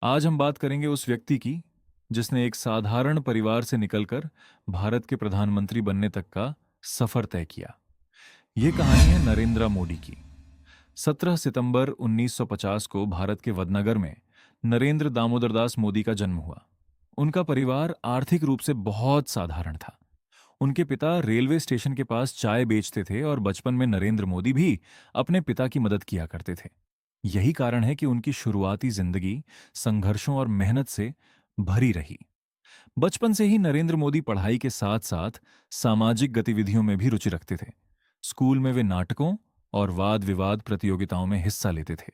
आज हम बात करेंगे उस व्यक्ति की जिसने एक साधारण परिवार से निकलकर भारत के प्रधानमंत्री बनने तक का सफर तय किया। ये कहानी है नरेंद्र मोदी की। 17 सितंबर 1950 को भारत के वडनगर में नरेंद्र दामोदर दास मोदी का जन्म हुआ। उनका परिवार आर्थिक रूप से बहुत साधारण था। उनके पिता रेलवे स्टेशन के पास चाय बेचते थे और बचपन में नरेंद्र मोदी भी अपने पिता की मदद किया करते थे। यही कारण है कि उनकी शुरुआती जिंदगी संघर्षों और मेहनत से भरी रही। बचपन से ही नरेंद्र मोदी पढ़ाई के साथ साथ सामाजिक गतिविधियों में भी रुचि रखते थे। स्कूल में वे नाटकों और वाद विवाद प्रतियोगिताओं में हिस्सा लेते थे।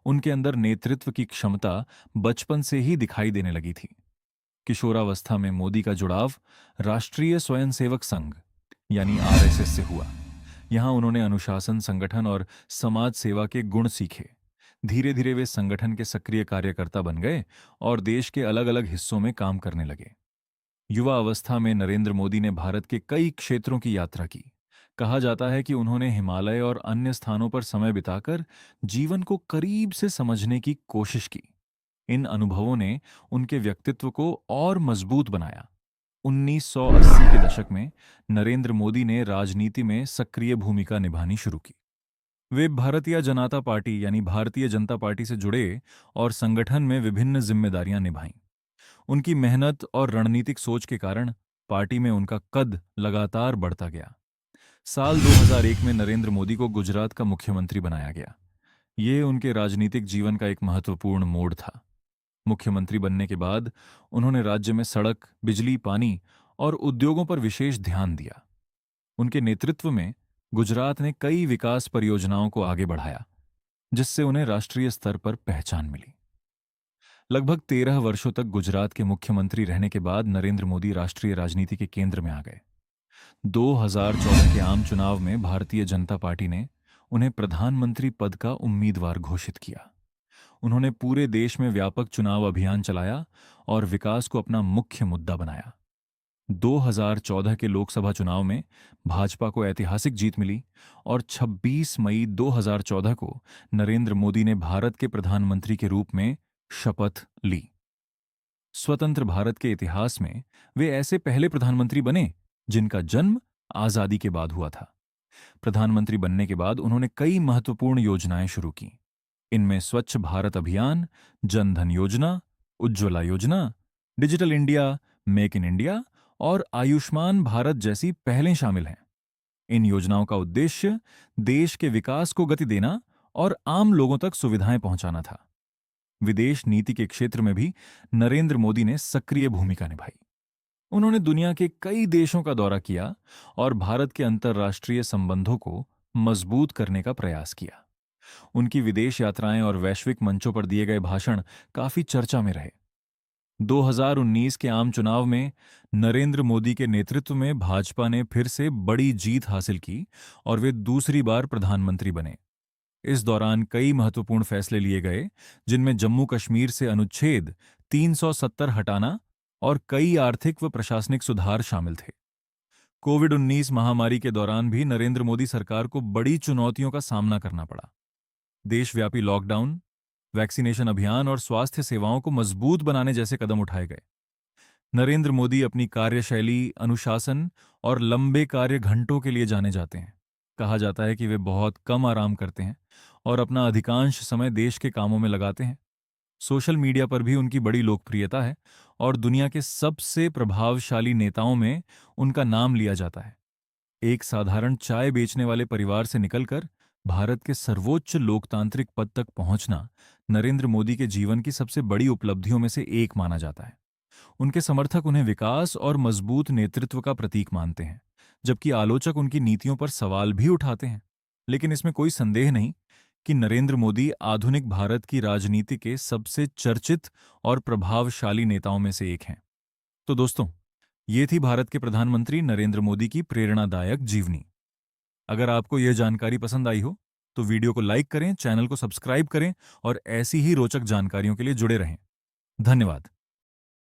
उनके अंदर नेतृत्व की क्षमता बचपन से ही दिखाई देने लगी थी। किशोरावस्था में मोदी का जुड़ाव राष्ट्रीय स्वयंसेवक संघ यानी आरएसएस से हुआ। यहां उन्होंने अनुशासन, संगठन और समाज सेवा के गुण सीखे। धीरे धीरे वे संगठन के सक्रिय कार्यकर्ता बन गए और देश के अलग अलग हिस्सों में काम करने लगे। युवा अवस्था में नरेंद्र मोदी ने भारत के कई क्षेत्रों की यात्रा की। कहा जाता है कि उन्होंने हिमालय और अन्य स्थानों पर समय बिताकर जीवन को करीब से समझने की कोशिश की। इन अनुभवों ने उनके व्यक्तित्व को और मजबूत बनाया। 1980 के दशक में नरेंद्र मोदी ने राजनीति में सक्रिय भूमिका निभानी शुरू की। वे भारतीय जनता पार्टी यानी भारतीय जनता पार्टी से जुड़े और संगठन में विभिन्न जिम्मेदारियां निभाईं। उनकी मेहनत और रणनीतिक सोच के कारण पार्टी में उनका कद लगातार बढ़ता गया। साल 2001 में नरेंद्र मोदी को गुजरात का मुख्यमंत्री बनाया गया। ये उनके राजनीतिक जीवन का एक महत्वपूर्ण मोड़ था। मुख्यमंत्री बनने के बाद उन्होंने राज्य में सड़क, बिजली, पानी और उद्योगों पर विशेष ध्यान दिया। उनके नेतृत्व में गुजरात ने कई विकास परियोजनाओं को आगे बढ़ाया, जिससे उन्हें राष्ट्रीय स्तर पर पहचान मिली। लगभग 13 वर्षों तक गुजरात के मुख्यमंत्री रहने के बाद नरेंद्र मोदी राष्ट्रीय राजनीति के केंद्र में आ गए। 2014 के आम चुनाव में भारतीय जनता पार्टी ने उन्हें प्रधानमंत्री पद का उम्मीदवार घोषित किया। उन्होंने पूरे देश में व्यापक चुनाव अभियान चलाया और विकास को अपना मुख्य मुद्दा बनाया। 2014 के लोकसभा चुनाव में भाजपा को ऐतिहासिक जीत मिली और 26 मई 2014 को नरेंद्र मोदी ने भारत के प्रधानमंत्री के रूप में शपथ ली। स्वतंत्र भारत के इतिहास में वे ऐसे पहले प्रधानमंत्री बने जिनका जन्म आजादी के बाद हुआ था। प्रधानमंत्री बनने के बाद उन्होंने कई महत्वपूर्ण योजनाएं शुरू की। इनमें स्वच्छ भारत अभियान, जन धन योजना, उज्ज्वला योजना, digital India, make in India और आयुष्मान भारत जैसी पहलें शामिल हैं। इन योजनाओं का उद्देश्य देश के विकास को गति देना और आम लोगों तक सुविधाएं पहुंचाना था। विदेश नीति के क्षेत्र में भी नरेंद्र मोदी ने सक्रिय भूमिका निभाई। उन्होंने दुनिया के कई देशों का दौरा किया और भारत के अंतर्राष्ट्रीय संबंधों को मजबूत करने का प्रयास किया। उनकी विदेश यात्राएं और वैश्विक मंचों पर दिए गए भाषण काफी चर्चा में रहे। 2019 के आम चुनाव में नरेंद्र मोदी के नेतृत्व में भाजपा ने फिर से बड़ी जीत हासिल की और वे दूसरी बार प्रधानमंत्री बने। इस दौरान कई महत्वपूर्ण फैसले लिए गए, जिनमें जम्मू कश्मीर से अनुच्छेद 370 हटाना और कई आर्थिक व प्रशासनिक सुधार शामिल थे। कोविड-19 महामारी के दौरान भी नरेंद्र मोदी सरकार को बड़ी चुनौतियों का सामना करना पड़ा। देशव्यापी लॉकडाउन, वैक्सीनेशन अभियान और स्वास्थ्य सेवाओं को मजबूत बनाने जैसे कदम उठाए गए। नरेंद्र मोदी अपनी कार्यशैली, अनुशासन और लंबे कार्य घंटों के लिए जाने जाते हैं। कहा जाता है कि वे बहुत कम आराम करते हैं और अपना अधिकांश समय देश के कामों में लगाते हैं। सोशल मीडिया पर भी उनकी बड़ी लोकप्रियता है और दुनिया के सबसे प्रभावशाली नेताओं में उनका नाम लिया जाता है। एक साधारण चाय बेचने वाले परिवार से निकलकर भारत के सर्वोच्च लोकतांत्रिक पद तक पहुंचना नरेंद्र मोदी के जीवन की सबसे बड़ी उपलब्धियों में से एक माना जाता है। उनके समर्थक उन्हें विकास और मजबूत नेतृत्व का प्रतीक मानते हैं, जबकि आलोचक उनकी नीतियों पर सवाल भी उठाते हैं। लेकिन इसमें कोई संदेह नहीं कि नरेंद्र मोदी आधुनिक भारत की राजनीति के सबसे चर्चित और प्रभावशाली नेताओं में से एक हैं। तो दोस्तों, ये थी भारत के प्रधानमंत्री नरेंद्र मोदी की प्रेरणादायक जीवनी। अगर आपको यह जानकारी पसंद आई हो तो वीडियो को लाइक करें, चैनल को सब्सक्राइब करें और ऐसी ही रोचक जानकारियों के लिए जुड़े रहें। धन्यवाद।